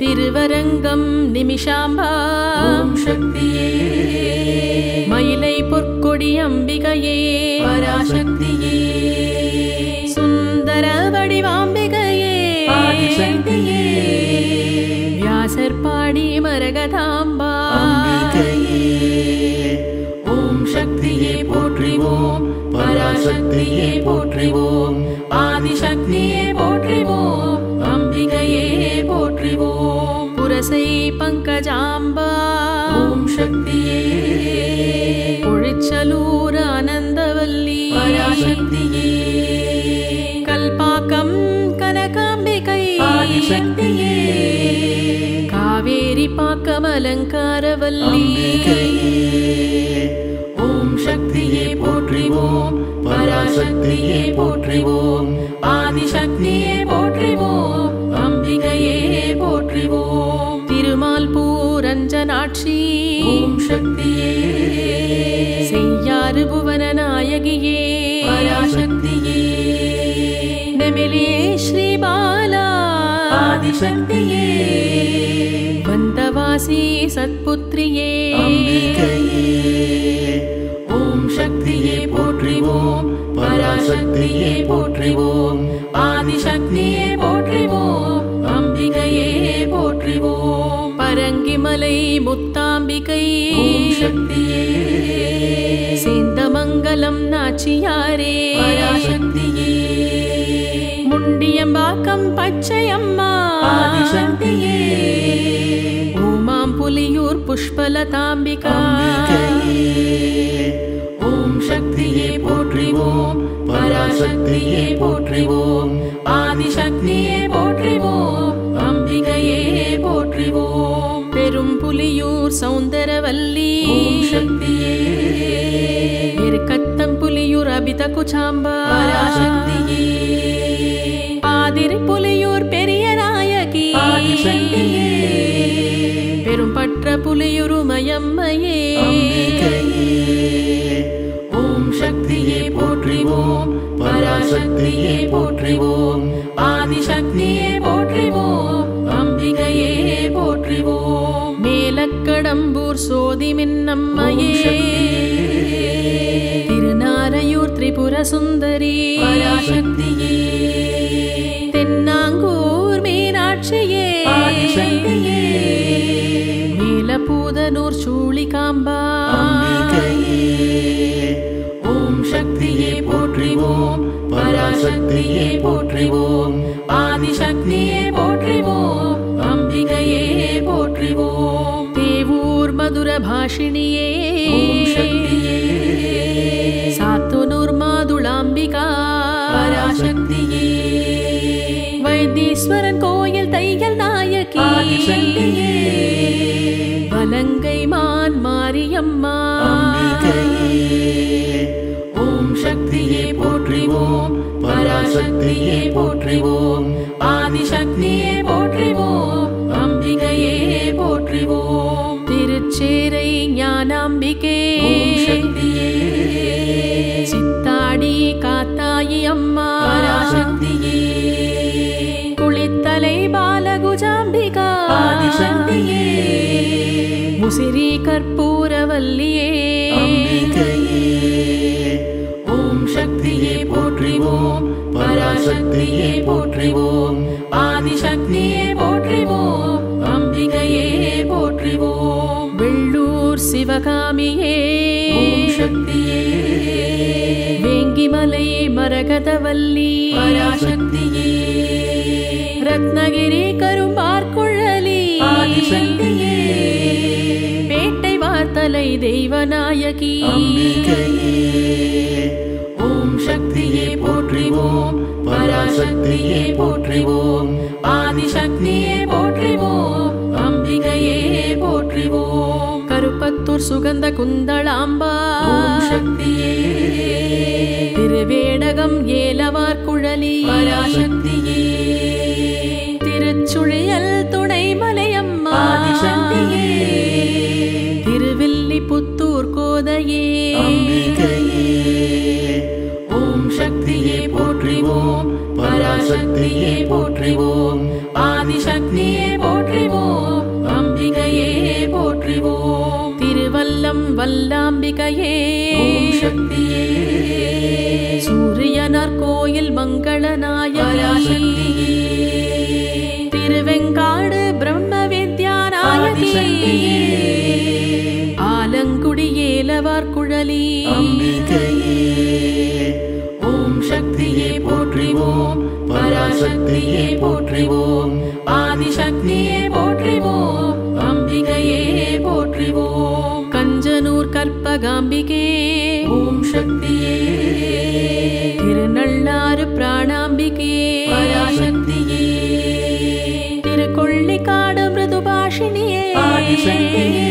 திருவரங்கம் நிமிஷாம்பா ஓம் சக்தியே மயிலை பொற்கொடி அம்பிகையே பராசக்தியே சுந்தர வடிவாம்பிகையே ஆதிசக்தியே வியாசர் பாடி மரகதாம்பா அம்பிகையே ஓம் சக்தியே போற்றிவோம் பராசக்தியே போற்றிவோம் ஆதிசக்தியே போற்றிவோம் அம்பிகையே போற்றிவோம் புரசை பங்கஜாம்பா ஓம் சக்தியே பொழிச்சலூர் ஆனந்தவல்லி பராசக்தியே கல்பாக்கம் கனகாம்பிகை ஆதிசக்தியே காவேரி பாக்கம் அலங்காரவல்லி அம்பிகையே ஓம் சக்தியே போற்றிவோம் பராசக்தியே போற்றிவோம் ஆதிசக்தியே போற்றிவோம் அம்பிகையே போற்றிவோம் திருமால் பூரஞ்சனாட்சி ஓம் சக்தியே செய்யாறு புவன நாயகியே பராசக்தியே நெமிலியே ஸ்ரீபாலா ஆதிசக்தியே வந்தவாசி சத்புத்ரியே அம்பிகையே ஓம் சக்தியே போற்றிவோம் பராசக்தியே போற்றிவோம் ஆதிசக்தியே போற்றிவோம் அம்பிகையே போற்றிவோம் பரங்கிமலை முத்தாம்பிகை ஓம் சக்தியே சேந்தமங்கலம் நாச்சியாரே பராசக்தியே முண்டியம்பாக்கம் பச்சையம்மா ஆதிசக்தியே ஊமாம் புலியூர் புஷ்பலதாம்பிகா அம்பிகையே ஓம் சக்தியே போற்றிவோம் பராசக்தியே போற்றிவோம் ஆதிசக்தியே போற்றிவோம் அம்பிகையே போற்றிவோம் பெரும் புலியூர் சௌந்தரவல்லி ஓம் சக்தியே இருக்கத்தம் புலியூர் அபித குச்சாம்பா பராசக்தியே பாதிரி புலியூர் பெரிய நாயகி ஆதிசக்தியே பெரும் பற்ற புலியூர் உமையம்மையே அம்பிகையே ஓம் சக்தியே போற்றிவோம் பராசக்தியே போற்றிவோம் ஆதிசக்தியே போற்றிவோம் அம்பிகையே போற்றிவோம் மேலக்கடம்பூர் சோதி மின்னம்மையே திருநாரையூர் திரிபுர சுந்தரி பராசக்தியே தென்னாங்கூர் மீனாட்சியே ஆதிசக்தியே மேலபூதனூர் சூளிகாம்பா அம்பிகையே ஓம் சக்தியே போற்றிவோம் பராசக்தியே போற்றிவோம் ஆதிசக்தியே போற்றிவோம் அம்பிகையே போற்றிவோம் தேவூர் மதுர பாஷிணியே ஓம் சக்தியே சாத்தனூர் மாதுளாம்பிகா பராசக்தியே வைத்தீஸ்வரன் கோயில் தையல் நாயகி ஆதிசக்தியே வலங்கை மான் மாரியம்மா அம்பிகையே ஓம் சக்தியே போற்றிவோம் பராசக்தியே போற்றிவோம் ஆதிசக்தியே போற்றிவோம் அம்பிகையே போற்றிவோம் திருச்சேரை ஞானாம்பிகே ஓம் சக்தியே சித்தாடி காத்தாயி அம்மா பராசக்தியே குளித்தலை பாலகுஜாம்பிகா ஆதிசக்தியே முசிறி கற்பூரவல்லியே அம்பிகையே ஓம் சக்தியே போற்றிவோம் பராசக்தியே போற்றிவோம் ஆதிசக்தியே போற்றிவோம் அம்பிகையே போற்றிவோம் வெள்ளூர் சிவகாமியே ஓம் சக்தியே வேங்கிமலை மரகதவல்லி பராசக்தியே ரத்னகிரி கரும்பார்குழலி ஆதிசக்தியே பேட்டை வார்த்தலை தெய்வநாயகி அம்பிகையே ஓம் சக்தியே போற்றிவோம் பராசக்தியே போற்றிவோம் ஆதிசக்தியே போற்றிவோம் அம்பிகையே போற்றிவோம் கருப்பத்தூர் சுகந்த குந்தளாம்பா ஓம் சக்தியே திருவேடகம் ஏலவார்குழலி பராசக்தியே திருச்சுழியல் துணைமலையம்மா ஆதிசக்தியே திருவில்லிபுத்தூர் கோதையே அம்பிகையே ஓம் சக்தியே போற்றிவோம் பராசக்தியே போற்றிவோம் ஆதிசக்தியே போற்றிவோம் அம்பிகையே போற்றிவோம் திருவல்லம் வல்லாம்பிகையே ஓம் சக்தியே சூரியனார் கோயில் மங்களநாயகி திருவெங்காடு பிரம்ம வித்யாநாயகி ஆலங்குடி ஏலவார் குழலி அம்பிகையே ஓம் சக்தியே போற்றிவோம் பராசக்தியே போற்றிவோம் ஆதிசக்தியே போற்றிவோம் அம்பிகையே போற்றிவோம் கஞ்சனூர் கற்பகாம்பிகே ஓம் சக்தியே திருநள்ளாறு பிராணாம்பிகே பராசக்தியே திருக்கொள்ளிக்காடு மிருதுபாஷினியே ஆதிசக்தியே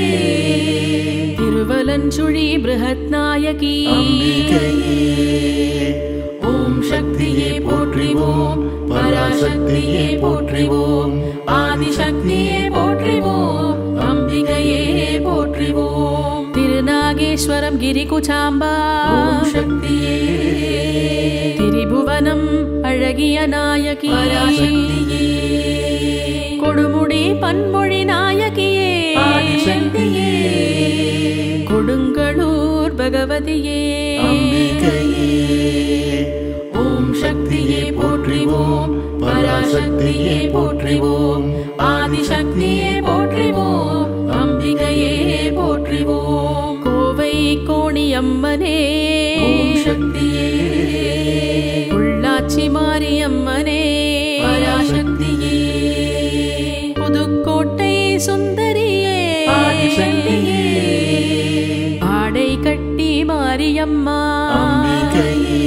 திருவலஞ்சுழி பிருஹத் நாயகி அம்பிகையே ஓம் சக்தியே போற்றிவோம் பராசக்தியே போற்றிவோம் ஆதிசக்தியே போற்றிவோம் அம்பிகையே போற்றிவோம் திருநாகேஸ்வரம் கிரிகுச்சாம்பா ஓம் சக்தியே திரிபுவனம் அழகிய நாயகி பராசக்தியே கொடுமுடி பன்மொழி நாயகியே ஆதிசக்தியே கொடுங்களூர் பகவதியே அம்பிகையே ஓம் சக்தியே போற்றிவோம் பராசக்தியே போற்றிவோம் ஆதிசக்தியே போற்றிவோம் அம்பிகையே போற்றிவோம் கோவை கோணியம்மனே ஓம் சக்தியே உள்ளாச்சி மாரியம்மனே பராசக்தியே புதுக்கோட்டை சுந்தரியே ஆதிசக்தியே ஆடை கட்டி மாரியம்மா அம்பிகையே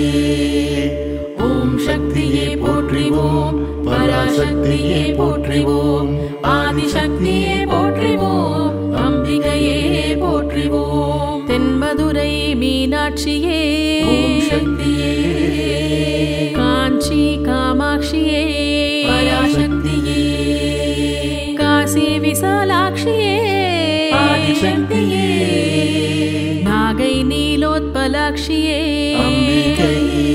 ஓம் சக்தியே போற்றிவோம் பராசக்தியே போற்றிவோம் ஆதிசக்தியே போற்றிவோம் அம்பிகையே போற்றிவோம் தென்மதுரை மீனாட்சியே ஓம் சக்தியே காஞ்சி காமாட்சியே பராசக்தியே காசி விசாலாட்சியே ஆதிசக்தியே நாகை நீலோத்பலாட்சியே அம்பிகையே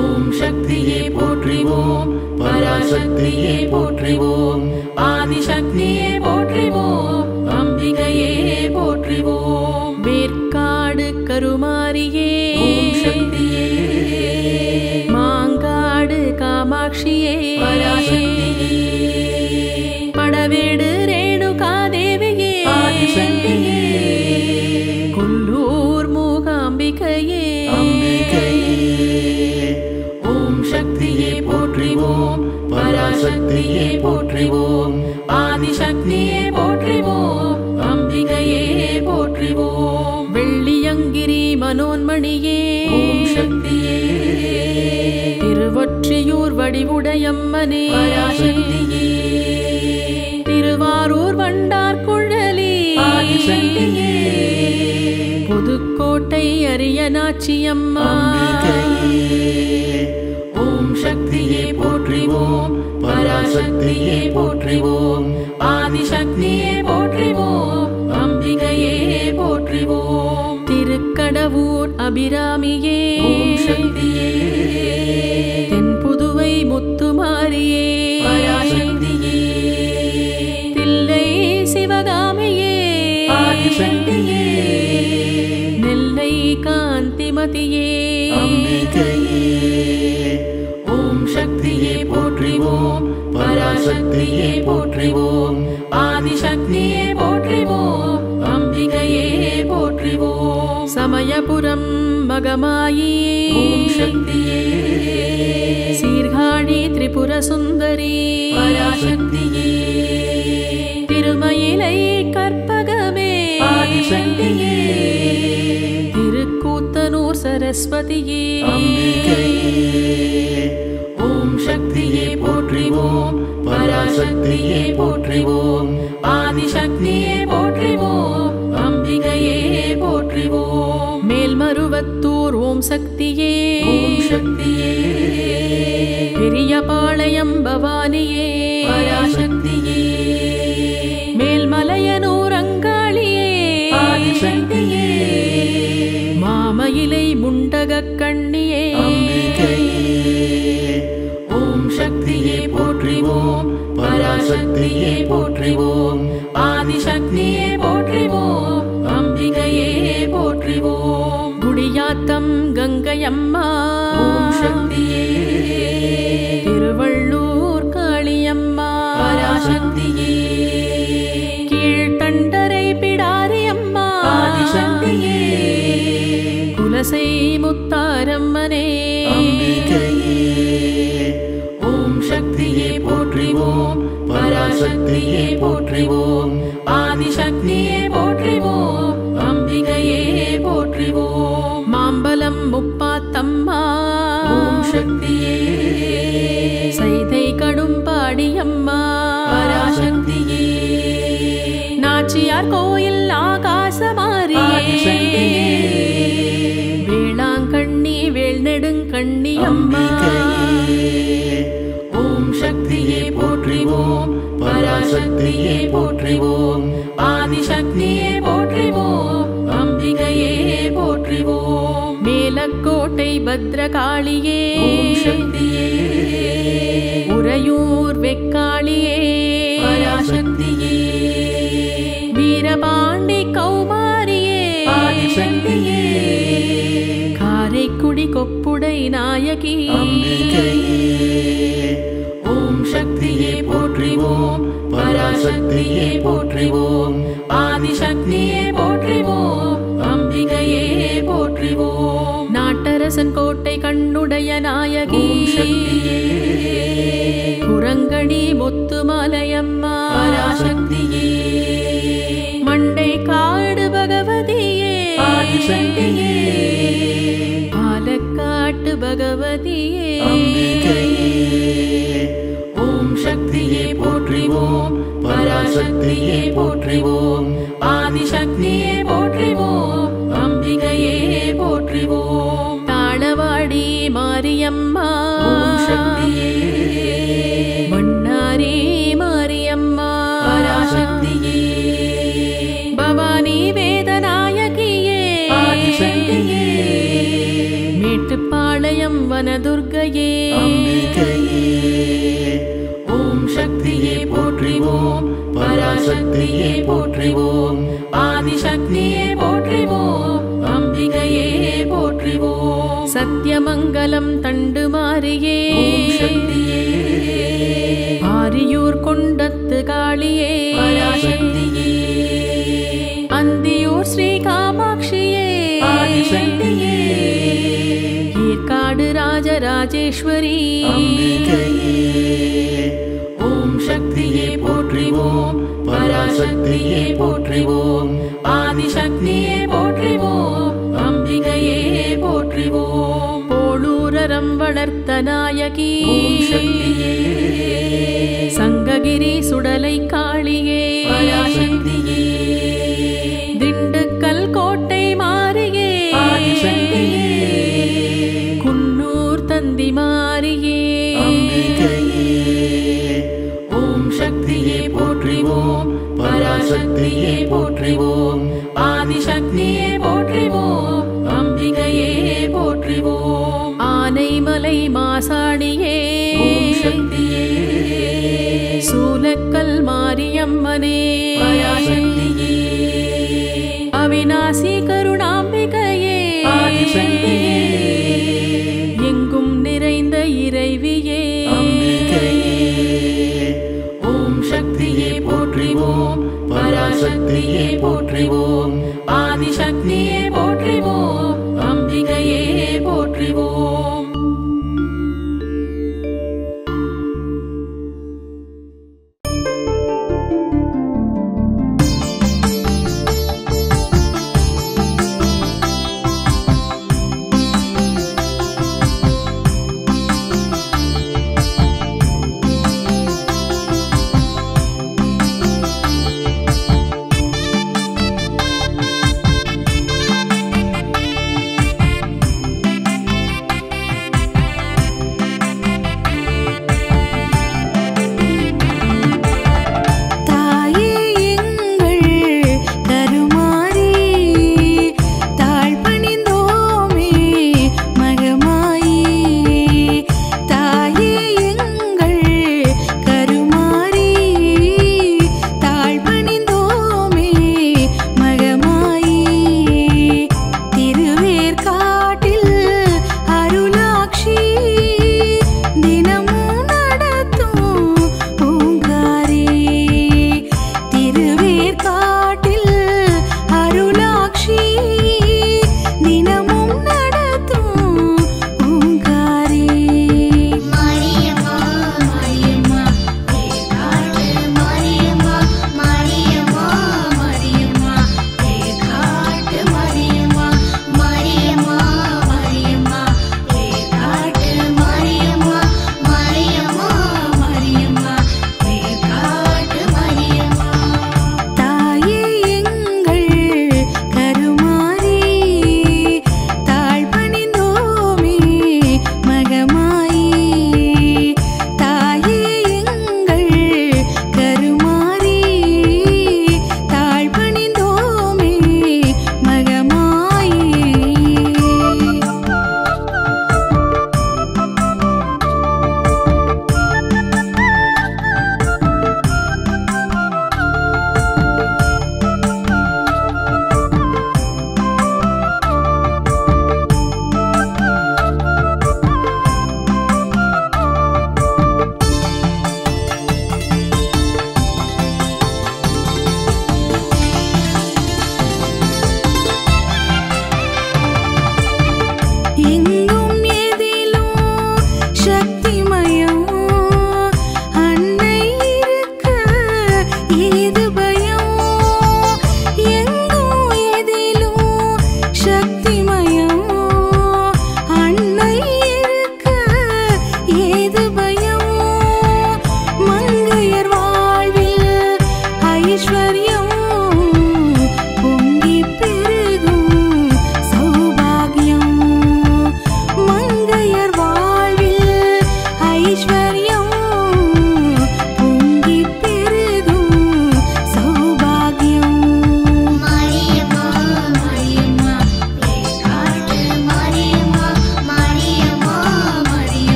ஓம் சக்தியே போற்றிவோம் பராசக்தியே போற்றிவோம் ஆதிசக்தியே போற்றிவோம் அம்பிகையே போற்றிவோம் வேற்காடு கருமாரியே ஓம் சக்தியே மாங்காடு காமாட்சியே பராசக்தியே படவேடு ரேணுகாதேவியே ஆதிசக்தியே கொல்லூர் மூகாம்பிகையே அம்பிகையே ஓம் சக்தியே போற்றிவோம் பராசக்தியே போற்றிவோம் ஆதிசக்தியே போற்றிவோம் அம்பிகையே போற்றிவோம் வெள்ளியங்கிரி மனோன்மணியே ஓம் சக்தியே திருவொற்றியூர் வடிவுடையம்மனே பராசக்தியே திருவாரூர் வண்டார் குழலி ஆதிசக்தியே புதுக்கோட்டை அரியநாச்சியம்மா அம்பிகையே ஓம் சக்தியே போற்றிவோம் பராசக்தியே போற்றிவோம் ஆதிசக்தியே போற்றிவோம் அம்பிகையே போற்றிவோம் திருக்கடவூர் அபிராமியே ஓம் சக்தியே தென்புதுவை முத்துமாரியே பராசக்தியே தில்லை சிவகாமியே ஆதிசக்தியே நெல்லை காந்திமதியே அம்பிகையே ஓம் சக்தியே போற்றிவோம் பராசக்தியே போற்றிவோம் ஆதிசக்தியே போற்றிவோம் அம்பிகையே போற்றிவோம் சமயபுரம் மகமாயி ஓம் சக்தியே சீர்காழி திரிபுர சுந்தரி பராசக்தியே திருமயிலை கற்பகமே ஆதிசக்தியே திருக்கூத்தனூர் சரஸ்வதியே அம்பிகையே ஓம் சக்தியே போற்றிவோம் பராசக்தியே போற்றிவோம் ஆதிசக்தியே போற்றிவோம் அம்பிகையே போற்றிவோம் மேல்மருவத்தூர் ஓம் சக்தியே ஓம் சக்தியே பெரியபாளையம் பவானியே பராசக்தியே மேல்மலையனூர் அங்காளியே ஆதிசக்தியே மாமயிலை முண்டகக் கண்ணியே அம்பிகையே போற்றிவோம் பராசக்தியே போற்றிவோம் ஆதிசக்தியே போற்றிவோம் அம்பிகையே போற்றிவோம் குடியாத்தம் கங்கையம்மா ஓம் சக்தியே திருவள்ளூர் காளியம்மா பராசக்தியே கீழ்த்தண்டரை பிடாரியம்மா ஆதிசக்தியே குலசை முத்தாரம்மனே அம்பிகையே ஓம் சக்தியே போற்றிவோம் பராசக்தியே போற்றிவோம் ஆதிசக்தியே போற்றிவோம் அம்பிகையே போற்றிவோம் மாம்பலம் முப்பாத்தம்மா ஓம் சக்தியே சைதை கடும்பாடியம்மா பராசக்தியே நாச்சியார் கோயில் ஆகாசமாரியே ஆதிசக்தியே வேளாங்கண்ணி வேல்நெடுங்கண்ணி அம்மா அம்பிகையே ஓம் சக்தியே போற்றிவோம் பராசக்தியே போற்றிவோம் ஆதிசக்தியே போற்றிவோம் அம்பிகையே போற்றிவோம் மேலக்கோட்டை பத்ரகாளியே ஓம் சக்தியே உறையூர் வெக்காளியே பராசக்தியே வீரபாண்டி கௌமாரியே ஆதிசக்தியே காரைக்குடி கொப்புடை நாயகி அம்பிகையே ஓம் சக்தியே போற்றிவோம் பராசக்தியே போற்றிவோம் ஆதிசக்தியே போற்றிவோம் அம்பிகையே போற்றிவோம் நாட்டரசன் கோட்டை கண்ணுடைய நாயகி ஓம் சக்தியே குரங்கணி முத்துமலையம்மா பராசக்தியே மண்டை காடு பகவதியே ஆதிசக்தியே பாலக்காட்டு பகவதியே அம்பிகையே ஓம் சக்தியே போற்றிவோம் பராசக்தியே போற்றிவோம் ஆதிசக்தியே போற்றிவோம் அம்பிகையே போற்றிவோம் தாளவாடி மாரியம்மா ஓம் சக்தியே மன்னாரி மாரியம்மா பராசக்தியே பவானி வேதநாயகியே ஆதிசக்தியே மேட்டுப்பாளையம் வனதுர்க்கையே அம்பிகையே ஓம் சக்தியே போற்றிவோம் பராசக்தியே போற்றிவோம் ஆதிசக்தியே போற்றிவோம் அம்பிகையே போற்றிவோம் சத்தியமங்கலம் தண்டு மாரியே ஓம் சக்தியே ஆரியூர் கொண்டத்து காளியே பராசக்தியே அந்தியூர் ஸ்ரீ காமாட்சியே ஆதிசக்தியே ஏற்காடு ராஜராஜேஸ்வரி அம்பிகையே ஓம் சக்தியே போற்றிவோம் பராசக்தியே போற்றிவோம் ஆதிசக்தியே போற்றிவோம் அம்பிகையே போற்றிவோம் போளூரரம் வளர்த்த நாயகி ஓம் சக்தியே சங்ககிரி சுடலை காளியே பராசக்தியே திண்டுக்கல் கோட்டை மாரியே ஆதிசக்தியே குன்னூர் தந்தி மாரியே அம்பிகையே ஓம் சக்தியே போற்றிவோம் பராசக்தியே போற்றிவோம் ஆதிசக்தியே போற்றிவோம் அம்பிகையே போற்றிவோம் ஆனைமலை மாசாணியே ஓம் சக்தியே சூலக்கல் மாரியம்மனே பராசக்தியே அவிநாசி கருணாம்பிகையே ஆதிசக்தியே எங்கும் நிறைந்த இறைவியே அம்பிகையே ஓம் சக்தியே போற்றிவோம் பராசக்தியே போற்றிவோம் ஆதிசக்தியே போற்றிவோம் அம்பிகையே போற்றிவோம்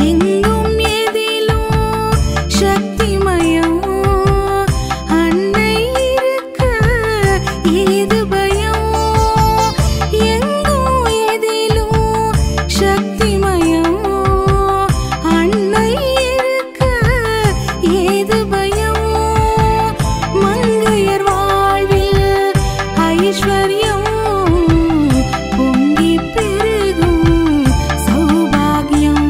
எங்கும் எதிலும் சக்திமயம் அன்னை இருக்க ஏது பயம் எங்கும் எதிலும் சக்திமயம் அன்னை இருக்க ஏது பயம் மங்கையர் வாழ்வில் ஐஸ்வர்யம் பொங்கி பெருகும் சௌபாகியம்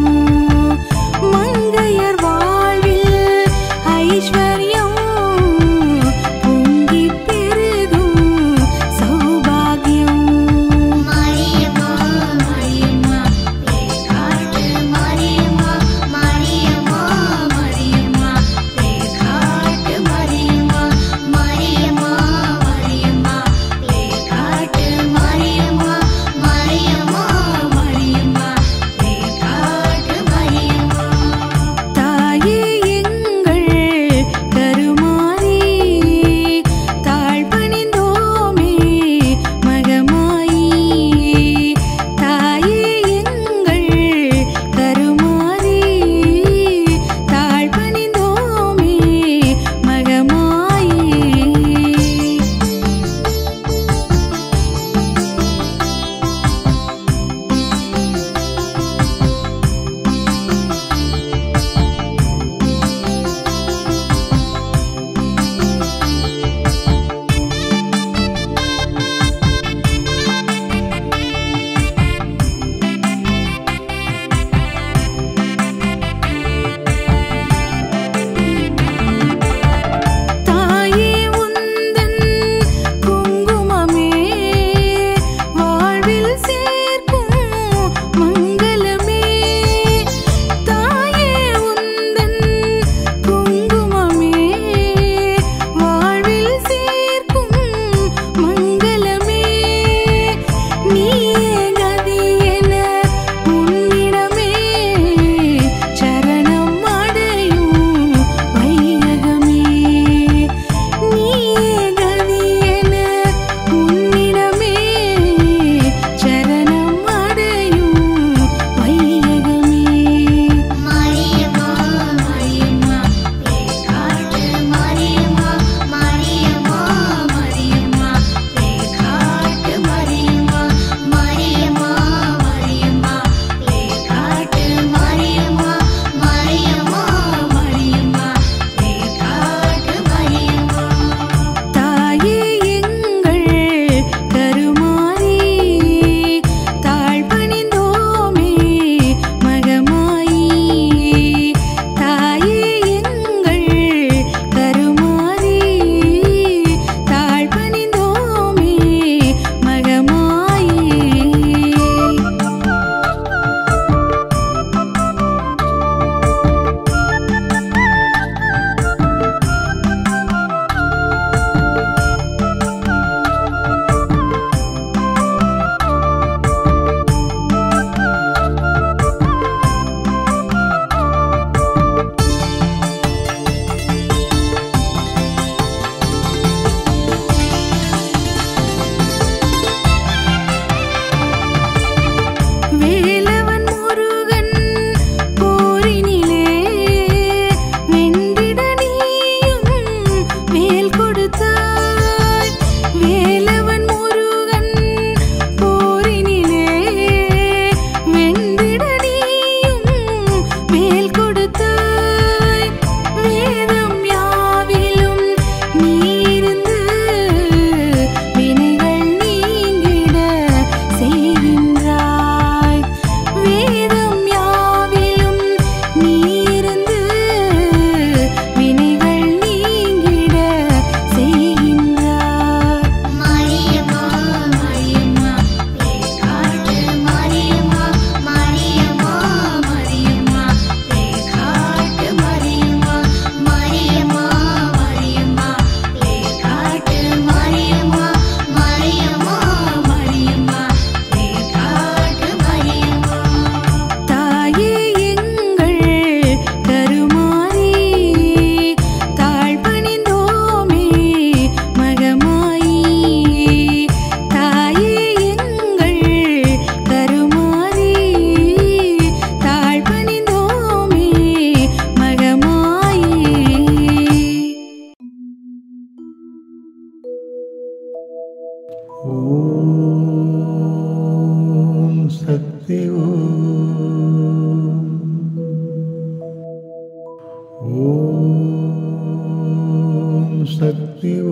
சக்தி ஓம்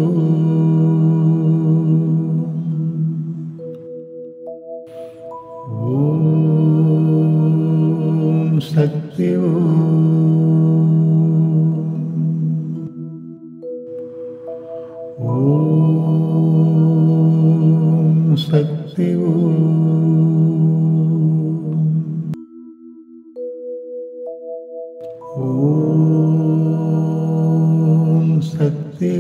சக்தி ஓம் சக்தி ஓம் சக்தி